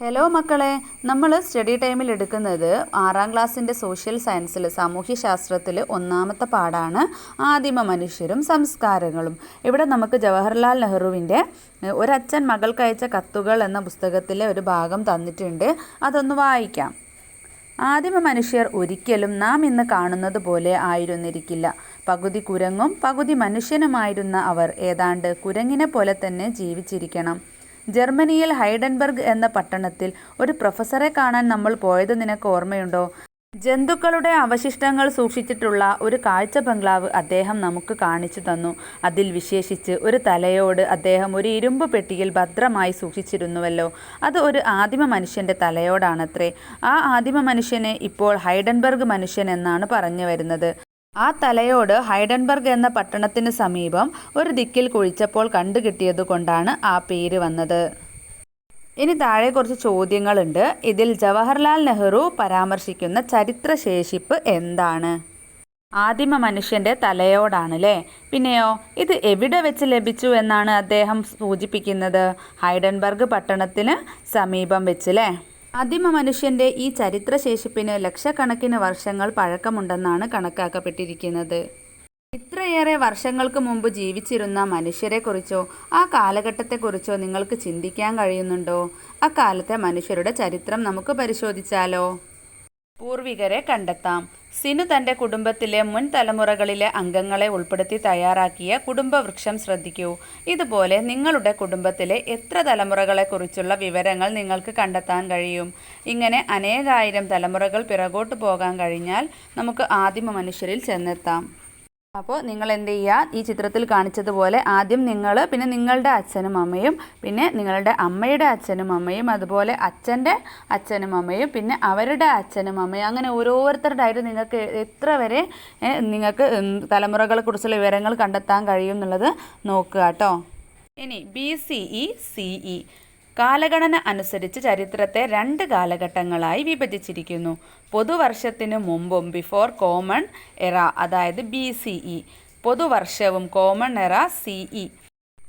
Hello മക്കളെ, നമ്മൾ study ടൈമിൽ എടുക്കുന്നത് 6ാം ക്ലാസ്സിൻ്റെ സോഷ്യൽ സയൻസിൽ സാമൂഹ്യശാസ്ത്രത്തിൽ ഒന്നാമത്തെ പാഠമാണ് ആദിമ മനുഷ്യരും സംസ്കാരങ്ങളും. ഇവിടെ നമുക്ക് ജവഹർലാൽ നെഹ്റുവിൻ്റെ ഒരച്ഛൻ മകൾക്കയച്ച കത്തുകൾ എന്ന പുസ്തകത്തിലെ ഒരു ഭാഗം തന്നിട്ടുണ്ട്. അതൊന്ന് വായിക്കാം. ആദിമ മനുഷ്യർ ഒരിക്കലും നാം ഇന്ന് കാണുന്നത് പോലെ ആയിരുന്നിരിക്കില്ല. പകുതി കുരങ്ങും പകുതി മനുഷ്യനുമായിരുന്ന അവർ ഏതാണ്ട് കുരങ്ങിനെ പോലെ തന്നെ ജീവിച്ചിരിക്കണം. ജർമ്മനിയിൽ ഹൈഡൻബർഗ് എന്ന പട്ടണത്തിൽ ഒരു പ്രൊഫസറെ കാണാൻ നമ്മൾ പോയത് നിനക്ക് ഓർമ്മയുണ്ടോ? ജന്തുക്കളുടെ അവശിഷ്ടങ്ങൾ സൂക്ഷിച്ചിട്ടുള്ള ഒരു കാഴ്ച ബംഗ്ലാവ് അദ്ദേഹം നമുക്ക് കാണിച്ചു തന്നു. അതിൽ വിശേഷിച്ച് ഒരു തലയോട് അദ്ദേഹം ഒരു ഇരുമ്പ് പെട്ടിയിൽ ഭദ്രമായി സൂക്ഷിച്ചിരുന്നുവല്ലോ. അത് ഒരു ആദിമ മനുഷ്യൻ്റെ തലയോടാണത്രേ. ആ ആദിമ മനുഷ്യനെ ഇപ്പോൾ ഹൈഡൻബർഗ് മനുഷ്യൻ എന്നാണ് പറഞ്ഞു വരുന്നത്. ആ തലയോട് ഹൈഡൻബർഗ് എന്ന പട്ടണത്തിന് സമീപം ഒരു ദിക്കിൽ കുഴിച്ചപ്പോൾ കണ്ടുകിട്ടിയതുകൊണ്ടാണ് ആ പേര് വന്നത്. ഇനി താഴെ കുറച്ച് ചോദ്യങ്ങളുണ്ട്. ഇതിൽ ജവഹർലാൽ നെഹ്റു പരാമർശിക്കുന്ന ചരിത്രശേഷിപ്പ് എന്താണ്? ആദിമ മനുഷ്യൻ്റെ തലയോടാണല്ലേ. പിന്നെയോ, ഇത് എവിടെ വെച്ച് ലഭിച്ചു എന്നാണ് അദ്ദേഹം സൂചിപ്പിക്കുന്നത്? ഹൈഡൻബർഗ് പട്ടണത്തിന് സമീപം വെച്ചല്ലേ. ആദിമ മനുഷ്യൻ്റെ ഈ ചരിത്രശേഷിപ്പിന് ലക്ഷക്കണക്കിന് വർഷങ്ങൾ പഴക്കമുണ്ടെന്നാണ് കണക്കാക്കപ്പെട്ടിരിക്കുന്നത്. ഇത്രയേറെ വർഷങ്ങൾക്ക് മുമ്പ് ജീവിച്ചിരുന്ന മനുഷ്യരെക്കുറിച്ചോ ആ കാലഘട്ടത്തെക്കുറിച്ചോ നിങ്ങൾക്ക് ചിന്തിക്കാൻ കഴിയുന്നുണ്ടോ? അക്കാലത്തെ മനുഷ്യരുടെ ചരിത്രം നമുക്ക് പരിശോധിച്ചാലോ? പൂർവികരെ കണ്ടെത്താം. സിനു തൻ്റെ കുടുംബത്തിലെ മുൻ തലമുറകളിലെ അംഗങ്ങളെ ഉൾപ്പെടുത്തി തയ്യാറാക്കിയ കുടുംബവൃക്ഷം ശ്രദ്ധിക്കൂ. ഇതുപോലെ നിങ്ങളുടെ കുടുംബത്തിലെ എത്ര തലമുറകളെക്കുറിച്ചുള്ള വിവരങ്ങൾ നിങ്ങൾക്ക് കണ്ടെത്താൻ കഴിയും? ഇങ്ങനെ അനേകായിരം തലമുറകൾ പിറകോട്ട് പോകാൻ കഴിഞ്ഞാൽ നമുക്ക് ആദിമ മനുഷ്യരിൽ ചെന്നെത്താം. അപ്പോൾ നിങ്ങൾ എന്ത് ചെയ്യുക? ഈ ചിത്രത്തിൽ കാണിച്ചതുപോലെ ആദ്യം നിങ്ങൾ, പിന്നെ നിങ്ങളുടെ അച്ഛനും അമ്മയും, പിന്നെ നിങ്ങളുടെ അമ്മയുടെ അച്ഛനും അമ്മയും, അതുപോലെ അച്ഛൻ്റെ അച്ഛനും അമ്മയും, പിന്നെ അവരുടെ അച്ഛനും അമ്മയും, അങ്ങനെ ഓരോരുത്തരുടെ ആയിട്ട് നിങ്ങൾക്ക് എത്ര വരെ നിങ്ങൾക്ക് തലമുറകളെക്കുറിച്ചുള്ള വിവരങ്ങൾ കണ്ടെത്താൻ കഴിയും എന്നുള്ളത് നോക്കുക കേട്ടോ. ഇനി BCE CE കാലഗണന അനുസരിച്ച് ചരിത്രത്തെ 2 കാലഘട്ടങ്ങളായി വിഭജിച്ചിരിക്കുന്നു. പൊതുവർഷത്തിനു മുമ്പും ബിഫോർ കോമൺ എറ അതായത് BCE, പൊതുവർഷവും കോമൺ എറ CE.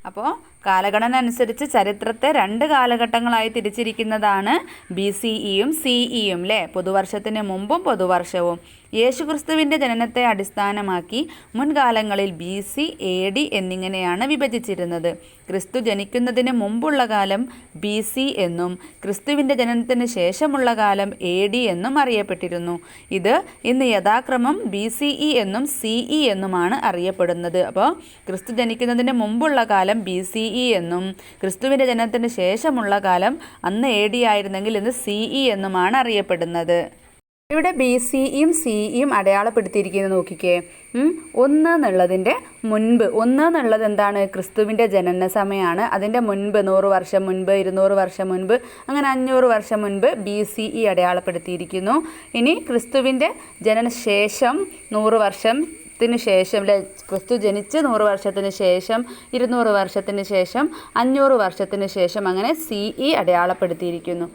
അപ്പോൾ കാലഗണന അനുസരിച്ച് ചരിത്രത്തെ 2 കാലഘട്ടങ്ങളായി തിരിച്ചിരിക്കുന്നതാണ് BCEയും CEയും അല്ലേ. പൊതുവർഷത്തിന് മുമ്പും പൊതുവർഷവും. യേശുക്രിസ്തുവിൻ്റെ ജനനത്തെ അടിസ്ഥാനമാക്കി മുൻകാലങ്ങളിൽ BC, AD എന്നിങ്ങനെയാണ് വിഭജിച്ചിരുന്നത്. ക്രിസ്തു ജനിക്കുന്നതിന് മുമ്പുള്ള കാലം BC എന്നും ക്രിസ്തുവിൻ്റെ ജനനത്തിന് ശേഷമുള്ള കാലം AD എന്നും അറിയപ്പെട്ടിരുന്നു. ഇത് ഇന്ന് യഥാക്രമം BCE എന്നും CE എന്നുമാണ് അറിയപ്പെടുന്നത്. അപ്പോൾ ക്രിസ്തു ജനിക്കുന്നതിന് മുമ്പുള്ള കാലം BCE എന്നും ക്രിസ്തുവിൻ്റെ ജനനത്തിന് ശേഷമുള്ള കാലം അന്ന് AD ആയിരുന്നെങ്കിൽ ഇന്ന് CE എന്നുമാണ് അറിയപ്പെടുന്നത്. ഇവിടെ BCEയും CEയും അടയാളപ്പെടുത്തിയിരിക്കുന്നത് നോക്കിക്കേ. 1 എന്നുള്ളതിൻ്റെ മുൻപ്, 1 എന്നുള്ളത് എന്താണ്? ക്രിസ്തുവിൻ്റെ ജനന സമയമാണ്. അതിൻ്റെ മുൻപ് 100 വർഷം മുൻപ്, 200 വർഷം മുൻപ്, അങ്ങനെ 500 വർഷം മുൻപ് BCE അടയാളപ്പെടുത്തിയിരിക്കുന്നു. ഇനി ക്രിസ്തുവിൻ്റെ ജനനശേഷം 100 വർഷത്തിന് ശേഷം അല്ലെ, ക്രിസ്തു ജനിച്ച് 100 വർഷത്തിന് ശേഷം, 200 വർഷത്തിന് ശേഷം, 500 വർഷത്തിന് ശേഷം, അങ്ങനെ CE അടയാളപ്പെടുത്തിയിരിക്കുന്നു.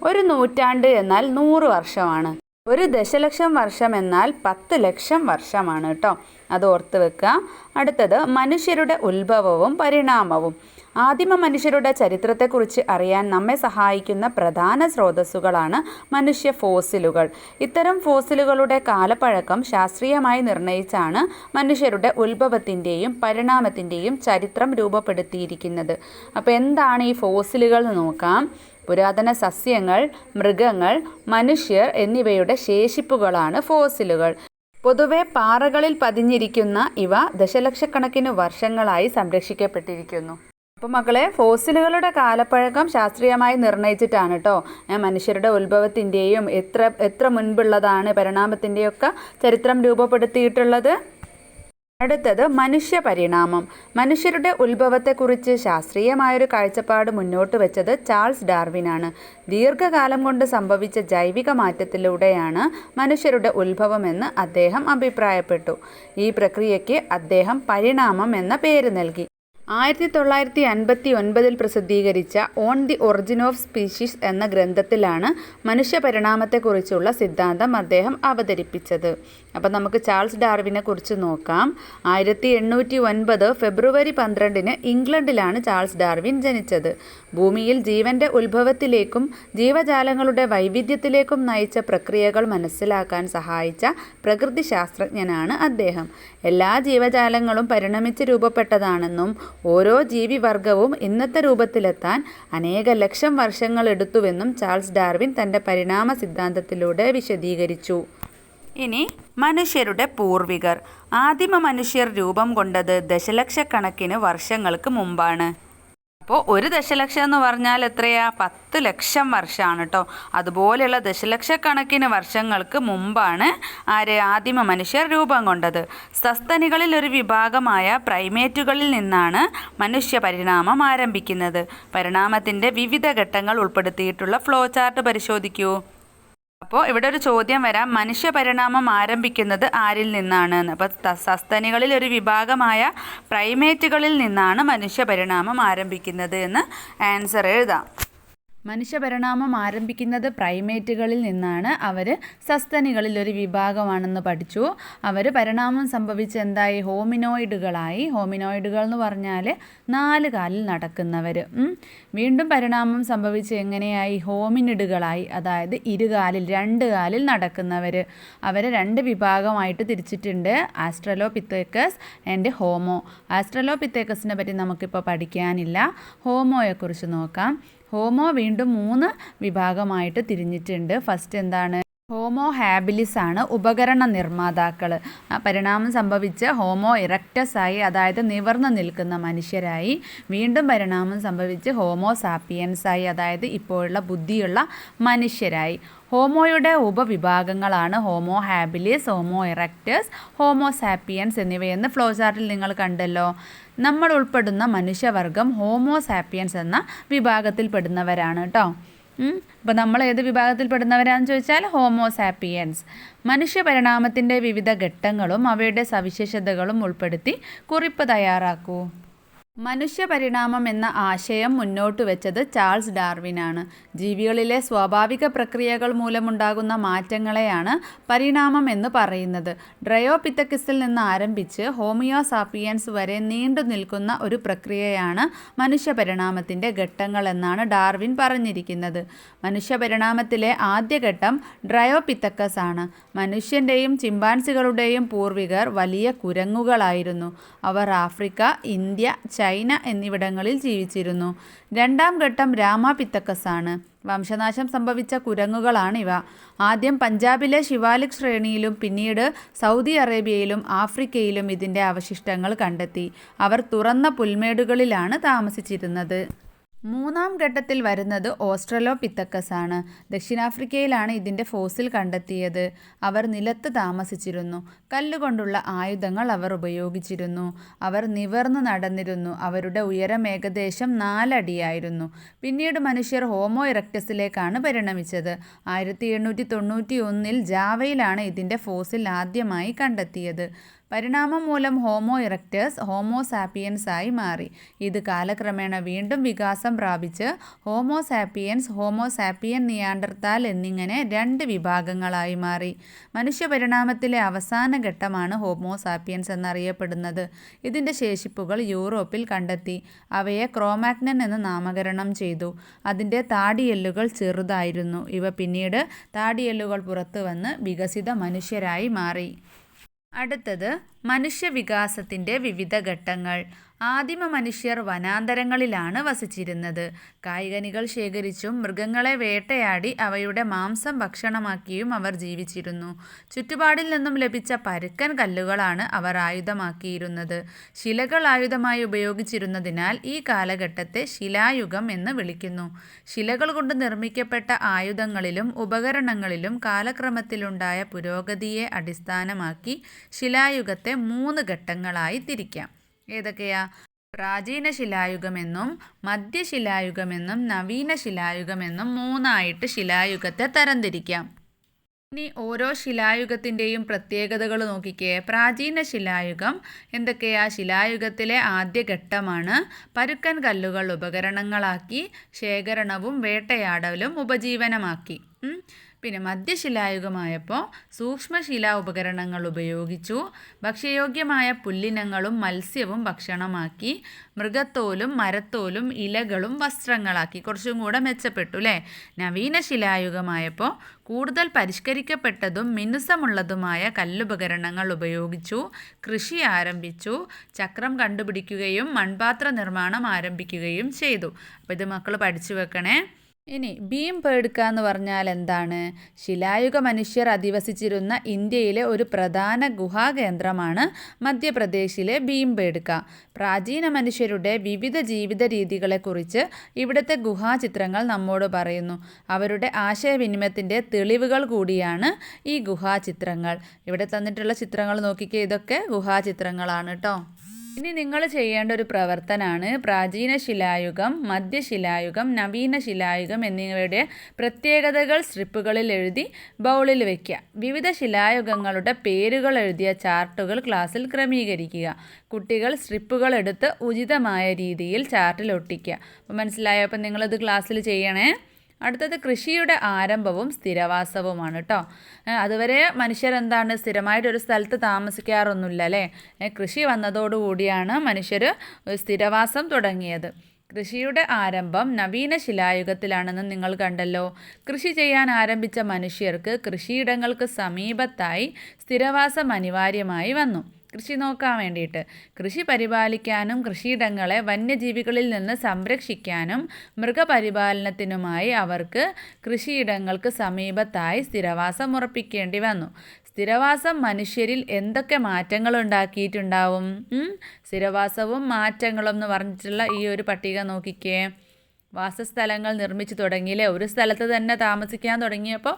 ഒരു നൂറ്റാണ്ട് എന്നാൽ 100 വർഷമാണ്. ഒരു ദശലക്ഷം വർഷം എന്നാൽ 10 ലക്ഷം വർഷമാണ് കേട്ടോ. അത് ഓർത്ത് വെക്കുക. അടുത്തത് മനുഷ്യരുടെ ഉത്ഭവവും പരിണാമവും. ആദിമ മനുഷ്യരുടെ ചരിത്രത്തെക്കുറിച്ച് അറിയാൻ നമ്മെ സഹായിക്കുന്ന പ്രധാന സ്രോതസ്സുകളാണ് മനുഷ്യ ഫോസിലുകൾ. ഇത്തരം ഫോസിലുകളുടെ കാലപ്പഴക്കം ശാസ്ത്രീയമായി നിർണയിച്ചാണ് മനുഷ്യരുടെ ഉത്ഭവത്തിൻ്റെയും പരിണാമത്തിൻ്റെയും ചരിത്രം രൂപപ്പെടുത്തിയിരിക്കുന്നത്. അപ്പോൾ എന്താണ് ഈ ഫോസിലുകൾ എന്ന് നോക്കാം. പുരാതന സസ്യങ്ങൾ, മൃഗങ്ങൾ, മനുഷ്യർ എന്നിവയുടെ ശേഷിപ്പുകളാണ് ഫോസിലുകൾ. പൊതുവെ പാറകളിൽ പതിഞ്ഞിരിക്കുന്ന ഇവ ദശലക്ഷക്കണക്കിന് വർഷങ്ങളായി സംരക്ഷിക്കപ്പെട്ടിരിക്കുന്നു. അപ്പോൾ മക്കളെ, ഫോസിലുകളുടെ കാലപ്പഴക്കം ശാസ്ത്രീയമായി നിർണയിച്ചിട്ടാണ് കേട്ടോ മനുഷ്യരുടെ ഉത്ഭവത്തിൻ്റെയും എത്ര മുൻപുള്ളതാണ് പരിണാമത്തിൻ്റെയൊക്കെ ചരിത്രം രൂപപ്പെടുത്തിയിട്ടുള്ളത്. അടുത്തത് മനുഷ്യ പരിണാമം. മനുഷ്യരുടെ ഉത്ഭവത്തെക്കുറിച്ച് ശാസ്ത്രീയമായൊരു കാഴ്ചപ്പാട് മുന്നോട്ട് വെച്ചത് ചാൾസ് ഡാർവിനാണ്. ദീർഘകാലം കൊണ്ട് സംഭവിച്ച ജൈവിക മാറ്റത്തിലൂടെയാണ് മനുഷ്യരുടെ ഉത്ഭവമെന്ന് അദ്ദേഹം അഭിപ്രായപ്പെട്ടു. ഈ പ്രക്രിയയ്ക്ക് അദ്ദേഹം പരിണാമം എന്ന പേര് നൽകി. 1959 പ്രസിദ്ധീകരിച്ച on the origin of species എന്ന ഗ്രന്ഥത്തിലാണ് മനുഷ്യപരിണാമത്തെക്കുറിച്ചുള്ള സിദ്ധാന്തം അദ്ദേഹം അവതരിപ്പിച്ചത്. അപ്പം നമുക്ക് ചാൾസ് ഡാർവിനെ കുറിച്ച് നോക്കാം. 1809 ഫെബ്രുവരി 12 ഇംഗ്ലണ്ടിലാണ് ചാൾസ് ഡാർവിൻ ജനിച്ചത്. ഭൂമിയിൽ ജീവൻ്റെ ഉത്ഭവത്തിലേക്കും ജീവജാലങ്ങളുടെ വൈവിധ്യത്തിലേക്കും നയിച്ച പ്രക്രിയകൾ മനസ്സിലാക്കാൻ സഹായിച്ച പ്രകൃതി ശാസ്ത്രജ്ഞനാണ് അദ്ദേഹം. എല്ലാ ജീവജാലങ്ങളും പരിണമിച്ച് രൂപപ്പെട്ടതാണെന്നും ഓരോ ജീവിവർഗവും ഇന്നത്തെ രൂപത്തിലെത്താൻ അനേക ലക്ഷം വർഷങ്ങളെടുത്തുവെന്നും ചാൾസ് ഡാർവിൻ തൻ്റെ പരിണാമ സിദ്ധാന്തത്തിലൂടെ വിശദീകരിച്ചു. ഇനി മനുഷ്യരുടെ പൂർവികർ. ആദിമ മനുഷ്യർ രൂപം കൊണ്ടത് ദശലക്ഷക്കണക്കിന് വർഷങ്ങൾക്ക് മുമ്പാണ്. അപ്പോൾ 1 ദശലക്ഷം എന്ന് പറഞ്ഞാൽ എത്രയാ? 10 ലക്ഷം വർഷമാണ് കേട്ടോ. അതുപോലെയുള്ള ദശലക്ഷക്കണക്കിന് വർഷങ്ങൾക്ക് മുമ്പാണ് ആദിമ മനുഷ്യർ രൂപം കൊണ്ടത്. സസ്തനികളിൽ ഒരു വിഭാഗമായ പ്രൈമേറ്റുകളിൽ നിന്നാണ് മനുഷ്യ പരിണാമം ആരംഭിക്കുന്നത്. പരിണാമത്തിൻ്റെ വിവിധ ഘട്ടങ്ങൾ ഉൾപ്പെടുത്തിയിട്ടുള്ള ഫ്ലോ ചാർട്ട് പരിശോധിക്കൂ. അപ്പോൾ ഇവിടെ ഒരു ചോദ്യം വരാം, മനുഷ്യ പരിണാമം ആരംഭിക്കുന്നത് ആരിൽ നിന്നാണ് എന്ന്. അപ്പോൾ സസ്തനികളിൽ ഒരു വിഭാഗമായ പ്രൈമേറ്റുകളിൽ നിന്നാണ് മനുഷ്യ പരിണാമം ആരംഭിക്കുന്നത് എന്ന് ആൻസർ എഴുതാം. മനുഷ്യപരിണാമം ആരംഭിക്കുന്നത് പ്രൈമേറ്റുകളിൽ നിന്നാണ്. അവർ സസ്തനികളിൽ ഒരു വിഭാഗമാണെന്ന് പഠിച്ചു. അവർ പരിണാമം സംഭവിച്ച് എന്തായി? ഹോമിനോയിഡുകളായി. ഹോമിനോയിഡുകൾ എന്ന് പറഞ്ഞാൽ 4 കാലിൽ നടക്കുന്നവർ. വീണ്ടും പരിണാമം സംഭവിച്ച് എങ്ങനെയായി? ഹോമിനിഡുകളായി, അതായത് 2 കാലിൽ നടക്കുന്നവർ. അവരെ 2 വിഭാഗമായിട്ട് തിരിച്ചിട്ടുണ്ട്, ആസ്ട്രലോപിത്തേക്കസ് ആൻഡ് ഹോമോ. ആസ്ട്രലോപിത്തേക്കസിനെ പറ്റി നമുക്കിപ്പോൾ പഠിക്കാനില്ല. ഹോമോയെക്കുറിച്ച് നോക്കാം. ഹോമോ വീണ്ടും 3 വിഭാഗമായിട്ട് തിരിഞ്ഞിട്ടുണ്ട്. ഫസ്റ്റ് എന്താണ്? ഹോമോ ഹാബിലിസ് ആണ് ഉപകരണ നിർമ്മാതാക്കൾ. പരിണാമം സംഭവിച്ച് ഹോമോ ഇറക്റ്റസ് ആയി, അതായത് നിവർന്നു നിൽക്കുന്ന മനുഷ്യരായി. വീണ്ടും പരിണാമം സംഭവിച്ച് ഹോമോ സാപ്പിയൻസ് ആയി, അതായത് ഇപ്പോഴുള്ള ബുദ്ധിയുള്ള മനുഷ്യരായി. ഹോമോയുടെ ഉപവിഭാഗങ്ങളാണ് homo habilis, homo erectus, homo sapiens എന്നിവയെന്ന് ഫ്ലോ ചാർട്ടിൽ നിങ്ങൾ കണ്ടല്ലോ. നമ്മൾ ഉൾപ്പെടുന്ന മനുഷ്യവർഗം ഹോമോ സാപ്പിയൻസ് എന്ന വിഭാഗത്തിൽപ്പെടുന്നവരാണ് കേട്ടോ. അപ്പോൾ നമ്മൾ ഏത് വിഭാഗത്തിൽപ്പെടുന്നവരാണെന്ന് ചോദിച്ചാൽ ഹോമോ സാപ്പിയൻസ്. മനുഷ്യ പരിണാമത്തിൻ്റെ വിവിധ ഘട്ടങ്ങളും അവയുടെ സവിശേഷതകളും ഉൾപ്പെടുത്തി കുറിപ്പ് തയ്യാറാക്കൂ. മനുഷ്യപരിണാമം എന്ന ആശയം മുന്നോട്ട് വെച്ചത് ചാൾസ് ഡാർവിനാണ്. ജീവികളിലെ സ്വാഭാവിക പ്രക്രിയകൾ മൂലമുണ്ടാകുന്ന മാറ്റങ്ങളെയാണ് പരിണാമം എന്ന് പറയുന്നത്. ഡ്രയോപിത്തക്കിസിൽ നിന്ന് ആരംഭിച്ച് ഹോമിയോ സാപ്പിയൻസ് വരെ നീണ്ടു നിൽക്കുന്ന ഒരു പ്രക്രിയയാണ് മനുഷ്യപരിണാമത്തിൻ്റെ ഘട്ടങ്ങൾ എന്നാണ് ഡാർവിൻ പറഞ്ഞിരിക്കുന്നത്. മനുഷ്യപരിണാമത്തിലെ ആദ്യഘട്ടം ഡ്രയോപിത്തക്കസ് ആണ്. മനുഷ്യൻ്റെയും ചിമ്പാൻസികളുടെയും പൂർവികർ വലിയ കുരങ്ങുകളായിരുന്നു. അവർ ആഫ്രിക്ക, ഇന്ത്യ, ചൈന എന്നിവിടങ്ങളിൽ ജീവിച്ചിരുന്നു. 2ാം ഘട്ടം രാമാപിത്തക്കസ് ആണ്. വംശനാശം സംഭവിച്ച കുരങ്ങുകളാണിവ. ആദ്യം പഞ്ചാബിലെ ശിവാലിക് ശ്രേണിയിലും പിന്നീട് സൗദി അറേബ്യയിലും ആഫ്രിക്കയിലും ഇതിൻ്റെ അവശിഷ്ടങ്ങൾ കണ്ടെത്തി. അവർ തുറന്ന പുൽമേടുകളിലാണ് താമസിച്ചിരുന്നത്. 3ാം ഘട്ടത്തിൽ വരുന്നത് ഓസ്ട്രലോപിത്തക്കസ് ആണ്. ദക്ഷിണാഫ്രിക്കയിലാണ് ഇതിൻ്റെ ഫോസിൽ കണ്ടെത്തിയത്. അവർ നിലത്ത് താമസിച്ചിരുന്നു. കല്ലുകൊണ്ടുള്ള ആയുധങ്ങൾ അവർ ഉപയോഗിച്ചിരുന്നു. അവർ നിവർന്നു നടന്നിരുന്നു. അവരുടെ ഉയരം ഏകദേശം 4 അടിയായിരുന്നു. പിന്നീട് മനുഷ്യർ ഹോമോ ഇറക്റ്റസിലേക്കാണ് പരിണമിച്ചത്. 1891 ജാവയിലാണ് ഇതിൻ്റെ ഫോസിൽ ആദ്യമായി കണ്ടെത്തിയത്. പരിണാമം മൂലം ഹോമോ ഇറക്റ്റസ് ഹോമോ സാപ്പിയൻസ് ആയി മാറി. ഇത് കാലക്രമേണ വീണ്ടും വികാസം പ്രാപിച്ച് homo sapiens, homo sapien Neanderthal എന്നിങ്ങനെ 2 വിഭാഗങ്ങളായി മാറി. മനുഷ്യപരിണാമത്തിലെ അവസാന ഘട്ടമാണ് ഹോമോ സാപ്പിയൻസ് എന്നറിയപ്പെടുന്നത്. ഇതിൻ്റെ ശേഷിപ്പുകൾ യൂറോപ്പിൽ കണ്ടെത്തി. അവയെ ക്രോമാഗ്നൻ എന്ന് നാമകരണം ചെയ്തു. അതിൻ്റെ താടിയെല്ലുകൾ ചെറുതായിരുന്നു. ഇവ പിന്നീട് താടിയെല്ലുകൾ പുറത്തു വന്ന് വികസിത മനുഷ്യരായി മാറി. അടുത്തത് മനുഷ്യവികാസത്തിൻ്റെ വിവിധ ഘട്ടങ്ങൾ. ആദിമ മനുഷ്യർ വനാന്തരങ്ങളിലാണ് വസിച്ചിരുന്നത്. കായ്കനികൾ ശേഖരിച്ചും മൃഗങ്ങളെ വേട്ടയാടി അവയുടെ മാംസം ഭക്ഷണമാക്കിയും അവർ ജീവിച്ചിരുന്നു. ചുറ്റുപാടിൽ നിന്നും ലഭിച്ച പരുക്കൻ കല്ലുകളാണ് അവർ ആയുധമാക്കിയിരുന്നത്. ശിലകൾ ആയുധമായി ഉപയോഗിച്ചിരുന്നതിനാൽ ഈ കാലഘട്ടത്തെ ശിലായുഗം എന്ന് വിളിക്കുന്നു. ശിലകൾ കൊണ്ട് നിർമ്മിക്കപ്പെട്ട ആയുധങ്ങളിലും ഉപകരണങ്ങളിലും കാലക്രമത്തിലുണ്ടായ പുരോഗതിയെ അടിസ്ഥാനമാക്കി ശിലായുഗത്തെ 3 ഘട്ടങ്ങളായി തിരിക്കാം. ഏതൊക്കെയാ? പ്രാചീന ശിലായുഗമെന്നും മധ്യശിലായുഗമെന്നും നവീന ശിലായുഗമെന്നും 3 ആയിട്ട് ശിലായുഗത്തെ തരംതിരിക്കാം. ഇനി ഓരോ ശിലായുഗത്തിൻ്റെയും പ്രത്യേകതകൾ നോക്കിക്കേ. പ്രാചീന ശിലായുഗം എന്തൊക്കെയാ? ശിലായുഗത്തിലെ ആദ്യ ഘട്ടമാണ്. പരുക്കൻ കല്ലുകൾ ഉപകരണങ്ങളാക്കി ശേഖരണവും വേട്ടയാടലും ഉപജീവനമാക്കി. പിന്നെ മധ്യശിലായുഗമായപ്പോൾ സൂക്ഷ്മശിലാ ഉപകരണങ്ങൾ ഉപയോഗിച്ചു. ഭക്ഷ്യയോഗ്യമായ പുല്ലിനങ്ങളും മത്സ്യവും ഭക്ഷണമാക്കി. മൃഗത്തോലും മരത്തോലും ഇലകളും വസ്ത്രങ്ങളാക്കി. കുറച്ചും കൂടെ മെച്ചപ്പെട്ടു അല്ലേ? നവീന ശിലായുഗമായപ്പോൾ കൂടുതൽ പരിഷ്കരിക്കപ്പെട്ടതും മിനുസമുള്ളതുമായ കല്ലുപകരണങ്ങൾ ഉപയോഗിച്ചു. കൃഷി ആരംഭിച്ചു. ചക്രം കണ്ടുപിടിക്കുകയും മൺപാത്ര നിർമ്മാണം ആരംഭിക്കുകയും ചെയ്തു. അപ്പോൾ ഇത് മക്കൾ പഠിച്ചു വെക്കണേ. ഇനി ഭീംബേഡ്ക എന്ന് പറഞ്ഞാൽ എന്താണ്? ശിലായുഗ മനുഷ്യർ അധിവസിച്ചിരുന്ന ഇന്ത്യയിലെ ഒരു പ്രധാന ഗുഹാകേന്ദ്രമാണ് മധ്യപ്രദേശിലെ ഭീംബേഡ്ക. പ്രാചീന മനുഷ്യരുടെ വിവിധ ജീവിത രീതികളെക്കുറിച്ച് ഇവിടുത്തെ ഗുഹാചിത്രങ്ങൾ നമ്മോട് പറയുന്നു. അവരുടെ ആശയവിനിമയത്തിൻ്റെ തെളിവുകൾ കൂടിയാണ് ഈ ഗുഹാചിത്രങ്ങൾ. ഇവിടെ തന്നിട്ടുള്ള ചിത്രങ്ങൾ നോക്കിക്കേ, ഇതൊക്കെ ഗുഹാചിത്രങ്ങളാണ് കേട്ടോ. ഇനി നിങ്ങൾ ചെയ്യേണ്ട ഒരു പ്രവർത്തനമാണ് പ്രാചീന ശിലായുഗം, മധ്യശിലായുഗം, നവീന ശിലായുഗം എന്നിവയുടെ പ്രത്യേകതകൾ സ്ട്രിപ്പുകളിൽ എഴുതി ബൗളിൽ വയ്ക്കുക. വിവിധ ശിലായുഗങ്ങളുടെ പേരുകൾ എഴുതിയ ചാർട്ടുകൾ ക്ലാസ്സിൽ ക്രമീകരിക്കുക. കുട്ടികൾ സ്ട്രിപ്പുകൾ എടുത്ത് ഉചിതമായ രീതിയിൽ ചാർട്ടിൽ ഒട്ടിക്കുക. അപ്പോൾ മനസ്സിലായോ? അപ്പോൾ നിങ്ങളിത് ക്ലാസ്സിൽ ചെയ്യണേ. അടുത്തത് കൃഷിയുടെ ആരംഭവും സ്ഥിരവാസവുമാണ് കേട്ടോ. അതുവരെ മനുഷ്യരെന്താണ്, സ്ഥിരമായിട്ടൊരു സ്ഥലത്ത് താമസിക്കാറൊന്നുമില്ല അല്ലേ? കൃഷി വന്നതോടുകൂടിയാണ് മനുഷ്യർ സ്ഥിരവാസം തുടങ്ങിയത്. കൃഷിയുടെ ആരംഭം നവീന ശിലായുഗത്തിലാണെന്ന് നിങ്ങൾ കണ്ടല്ലോ. കൃഷി ചെയ്യാൻ ആരംഭിച്ച മനുഷ്യർക്ക് കൃഷിയിടങ്ങൾക്ക് സമീപത്തായി സ്ഥിരവാസം അനിവാര്യമായി വന്നു. കൃഷി നോക്കാൻ വേണ്ടിയിട്ട് കൃഷി പരിപാലിക്കാനും കൃഷിയിടങ്ങളെ വന്യജീവികളിൽ നിന്ന് സംരക്ഷിക്കാനും മൃഗപരിപാലനത്തിനുമായി അവർക്ക് കൃഷിയിടങ്ങൾക്ക് സമീപത്തായി സ്ഥിരവാസം ഉറപ്പിക്കേണ്ടി വന്നു. സ്ഥിരവാസം മനുഷ്യരിൽ എന്തൊക്കെ മാറ്റങ്ങൾ ഉണ്ടാക്കിയിട്ടുണ്ടാവും? സ്ഥിരവാസവും മാറ്റങ്ങളും എന്ന് പറഞ്ഞിട്ടുള്ള ഈ ഒരു പട്ടിക നോക്കിക്കേ. വാസസ്ഥലങ്ങൾ നിർമ്മിച്ചു തുടങ്ങിയില്ലേ? ഒരു സ്ഥലത്ത് തന്നെ താമസിക്കാൻ തുടങ്ങിയപ്പോൾ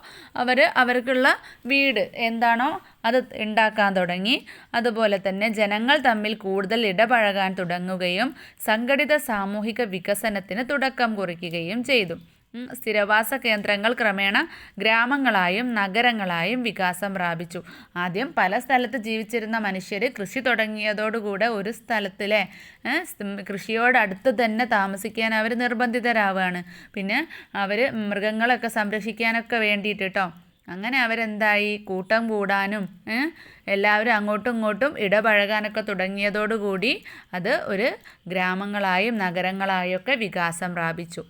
അവർക്കുള്ള വീട് എന്താണോ അത് ഉണ്ടാക്കാൻ തുടങ്ങി. അതുപോലെ തന്നെ ജനങ്ങൾ തമ്മിൽ കൂടുതൽ ഇടപഴകാൻ തുടങ്ങുകയും സംഘടിത സാമൂഹിക വികസനത്തിന് തുടക്കം കുറിക്കുകയും ചെയ്തു. സ്ഥിരവാസ കേന്ദ്രങ്ങൾ ക്രമേണ ഗ്രാമങ്ങളായും നഗരങ്ങളായും വികാസം പ്രാപിച്ചു. ആദ്യം പല സ്ഥലത്ത് ജീവിച്ചിരുന്ന മനുഷ്യർ കൃഷി തുടങ്ങിയതോടുകൂടെ ഒരു സ്ഥലത്തിലെ കൃഷിയോടടുത്ത് തന്നെ താമസിക്കാൻ അവർ നിർബന്ധിതരാവുകയാണ്. പിന്നെ അവർ മൃഗങ്ങളൊക്കെ സംരക്ഷിക്കാനൊക്കെ വേണ്ടിയിട്ട് കേട്ടോ. അങ്ങനെ അവരെന്തായി, കൂട്ടം കൂടാനും എല്ലാവരും അങ്ങോട്ടും ഇങ്ങോട്ടും ഇടപഴകാനൊക്കെ തുടങ്ങിയതോടുകൂടി അത് ഒരു ഗ്രാമങ്ങളായും നഗരങ്ങളായും ഒക്കെ വികാസം പ്രാപിച്ചു.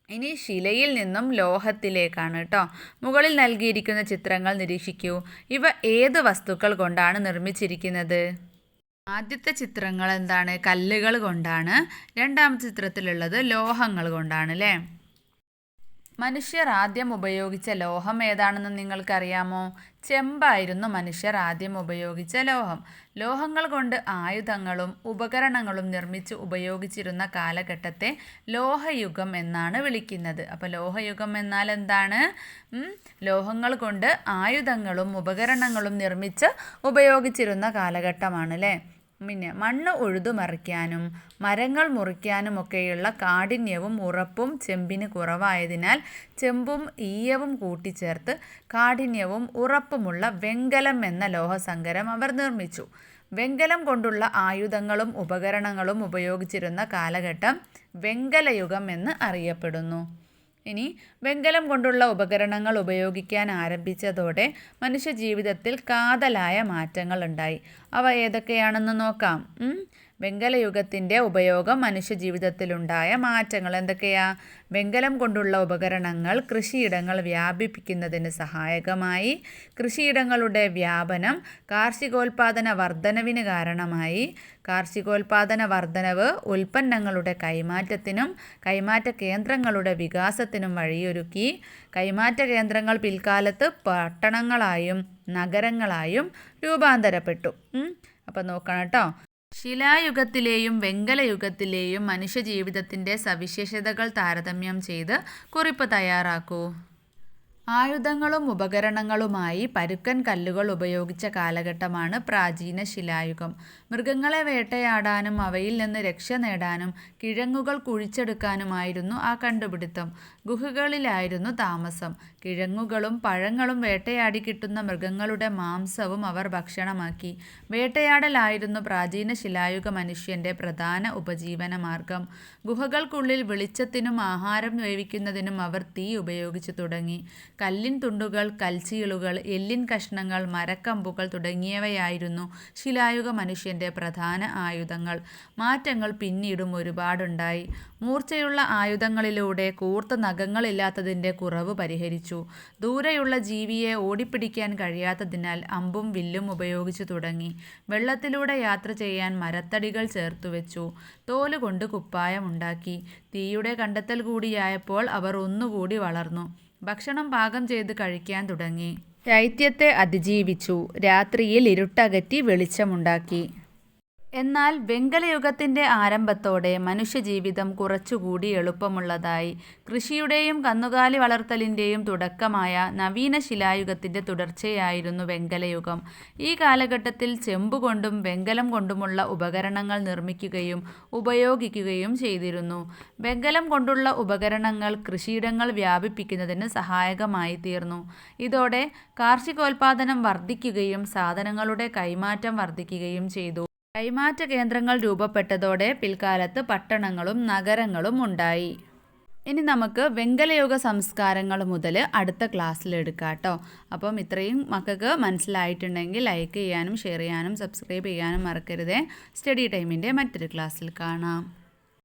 ഇനി ശിലയിൽ നിന്നും ലോഹത്തിലേക്കാണ് കേട്ടോ. മുകളിൽ നൽകിയിരിക്കുന്ന ചിത്രങ്ങൾ നിരീക്ഷിക്കൂ. ഇവ ഏത് വസ്തുക്കൾ കൊണ്ടാണ് നിർമ്മിച്ചിരിക്കുന്നത്? ആദ്യത്തെ ചിത്രങ്ങൾ എന്താണ്? കല്ലുകൾ കൊണ്ടാണ്. രണ്ടാമത്തെ ചിത്രത്തിലുള്ളത് ലോഹങ്ങൾ കൊണ്ടാണ് അല്ലേ? മനുഷ്യർ ആദ്യം ഉപയോഗിച്ച ലോഹം ഏതാണെന്ന് നിങ്ങൾക്കറിയാമോ? ചെമ്പായിരുന്നു മനുഷ്യർ ആദ്യം ഉപയോഗിച്ച ലോഹം. ലോഹങ്ങൾ കൊണ്ട് ആയുധങ്ങളും ഉപകരണങ്ങളും നിർമ്മിച്ച് ഉപയോഗിച്ചിരുന്ന കാലഘട്ടത്തെ ലോഹയുഗം എന്നാണ് വിളിക്കുന്നത്. അപ്പോൾ ലോഹയുഗം എന്നാൽ എന്താണ്? ലോഹങ്ങൾ കൊണ്ട് ആയുധങ്ങളും ഉപകരണങ്ങളും നിർമ്മിച്ച് ഉപയോഗിച്ചിരുന്ന കാലഘട്ടമാണ് അല്ലേ? പിന്നെ മണ്ണ് ഉഴുതുമറിക്കാനും മരങ്ങൾ മുറിക്കാനുമൊക്കെയുള്ള കാഠിന്യവും ഉറപ്പും ചെമ്പിന് കുറവായതിനാൽ ചെമ്പും ഈയവും കൂട്ടിച്ചേർത്ത് കാഠിന്യവും ഉറപ്പുമുള്ള വെങ്കലം എന്ന ലോഹസങ്കരം അവർ നിർമ്മിച്ചു. വെങ്കലം കൊണ്ടുള്ള ആയുധങ്ങളും ഉപകരണങ്ങളും ഉപയോഗിച്ചിരുന്ന കാലഘട്ടം വെങ്കലയുഗം എന്ന് അറിയപ്പെടുന്നു. ഇനി വെങ്കലം കൊണ്ടുള്ള ഉപകരണങ്ങൾ ഉപയോഗിക്കാൻ ആരംഭിച്ചതോടെ മനുഷ്യജീവിതത്തിൽ കാതലായ മാറ്റങ്ങൾ ഉണ്ടായി. അവ ഏതൊക്കെയാണെന്ന് നോക്കാം. വെങ്കലയുഗത്തിൻ്റെ ഉപയോഗം മനുഷ്യജീവിതത്തിലുണ്ടായ മാറ്റങ്ങൾ എന്തൊക്കെയാ? വെങ്കലം കൊണ്ടുള്ള ഉപകരണങ്ങൾ കൃഷിയിടങ്ങൾ വ്യാപിപ്പിക്കുന്നതിന് സഹായകമായി. കൃഷിയിടങ്ങളുടെ വ്യാപനം കാർഷികോൽപാദന വർധനവിന് കാരണമായി. കാർഷികോൽപാദന വർധനവ് ഉൽപ്പന്നങ്ങളുടെ കൈമാറ്റത്തിനും കൈമാറ്റ കേന്ദ്രങ്ങളുടെ വികാസത്തിനും വഴിയൊരുക്കി. കൈമാറ്റ കേന്ദ്രങ്ങൾ പിൽക്കാലത്ത് പട്ടണങ്ങളായും നഗരങ്ങളായും രൂപാന്തരപ്പെട്ടു. അപ്പോൾ നോക്കണം കേട്ടോ. ശിലായുഗത്തിലെയും വെങ്കലയുഗത്തിലെയും മനുഷ്യജീവിതത്തിൻ്റെ സവിശേഷതകൾ താരതമ്യം ചെയ്ത് കുറിപ്പ് തയ്യാറാക്കൂ. ആയുധങ്ങളും ഉപകരണങ്ങളുമായി പരുക്കൻ കല്ലുകൾ ഉപയോഗിച്ച കാലഘട്ടമാണ് പ്രാചീന ശിലായുഗം. മൃഗങ്ങളെ വേട്ടയാടാനും അവയിൽ നിന്ന് രക്ഷ നേടാനും കിഴങ്ങുകൾ കുഴിച്ചെടുക്കാനുമായിരുന്നു ആ കണ്ടുപിടുത്തം. ഗുഹകളിലായിരുന്നു താമസം. കിഴങ്ങുകളും പഴങ്ങളും വേട്ടയാടി കിട്ടുന്ന മൃഗങ്ങളുടെ മാംസവും അവർ ഭക്ഷണമാക്കി. വേട്ടയാടലായിരുന്നു പ്രാചീന ശിലായുഗ മനുഷ്യൻ്റെ പ്രധാന ഉപജീവന മാർഗം. ഗുഹകൾക്കുള്ളിൽ വെളിച്ചത്തിനും ആഹാരം വേവിക്കുന്നതിനും അവർ തീ ഉപയോഗിച്ചു തുടങ്ങി. കല്ലിൻ തുണ്ടുകൾ, കൽച്ചീളുകൾ, എല്ലിൻ കഷ്ണങ്ങൾ, മരക്കമ്പുകൾ തുടങ്ങിയവയായിരുന്നു ശിലായുഗ മനുഷ്യൻ്റെ പ്രധാന ആയുധങ്ങൾ. മാറ്റങ്ങൾ പിന്നീടും ഒരുപാടുണ്ടായി. മൂർച്ചയുള്ള ആയുധങ്ങളിലൂടെ കൂർത്ത നഖങ്ങളില്ലാത്തതിൻ്റെ കുറവ് പരിഹരിച്ചു. ദൂരെയുള്ള ജീവിയെ ഓടിപ്പിടിക്കാൻ കഴിയാത്തതിനാൽ അമ്പും വില്ലും ഉപയോഗിച്ചു തുടങ്ങി. വെള്ളത്തിലൂടെ യാത്ര ചെയ്യാൻ മരത്തടികൾ ചേർത്തുവെച്ചു. തോലുകൊണ്ട് കുപ്പായമുണ്ടാക്കി. തീയുടെ കണ്ടെത്തൽ കൂടിയായപ്പോൾ അവർ ഒന്നുകൂടി വളർന്നു. ഭക്ഷണം പാകം ചെയ്ത് കഴിക്കാൻ തുടങ്ങി. ശൈത്യത്തെ അതിജീവിച്ചു. രാത്രിയിൽ ഇരുട്ടകറ്റി വെളിച്ചമുണ്ടാക്കി. എന്നാൽ വെങ്കലയുഗത്തിൻ്റെ ആരംഭത്തോടെ മനുഷ്യജീവിതം കുറച്ചുകൂടി എളുപ്പമുള്ളതായി. കൃഷിയുടെയും കന്നുകാലി വളർത്തലിൻ്റെയും തുടക്കമായ നവീന ശിലായുഗത്തിൻ്റെ തുടർച്ചയായിരുന്നു വെങ്കലയുഗം. ഈ കാലഘട്ടത്തിൽ ചെമ്പുകൊണ്ടും വെങ്കലം കൊണ്ടുമുള്ള ഉപകരണങ്ങൾ നിർമ്മിക്കുകയും ഉപയോഗിക്കുകയും ചെയ്തിരുന്നു. വെങ്കലം കൊണ്ടുള്ള ഉപകരണങ്ങൾ കൃഷിയിടങ്ങൾ വ്യാപിപ്പിക്കുന്നതിന് സഹായകമായി തീർന്നു. ഇതോടെ കാർഷികോൽപാദനം വർദ്ധിക്കുകയും സാധനങ്ങളുടെ കൈമാറ്റം വർദ്ധിക്കുകയും ചെയ്തു. കൈമാറ്റ കേന്ദ്രങ്ങൾ രൂപപ്പെട്ടതോടെ പിൽക്കാലത്ത് പട്ടണങ്ങളും നഗരങ്ങളും ഉണ്ടായി. ഇനി നമുക്ക് വെങ്കലയുഗ സംസ്കാരങ്ങൾ മുതൽ അടുത്ത ക്ലാസ്സിൽ എടുക്കാം കേട്ടോ. അപ്പം ഇത്രയും മക്കൾക്ക് മനസ്സിലായിട്ടുണ്ടെങ്കിൽ ലൈക്ക് ചെയ്യാനും ഷെയർ ചെയ്യാനും സബ്സ്ക്രൈബ് ചെയ്യാനും മറക്കരുതേ. സ്റ്റഡി ടൈമിൻ്റെ മറ്റൊരു ക്ലാസ്സിൽ കാണാം.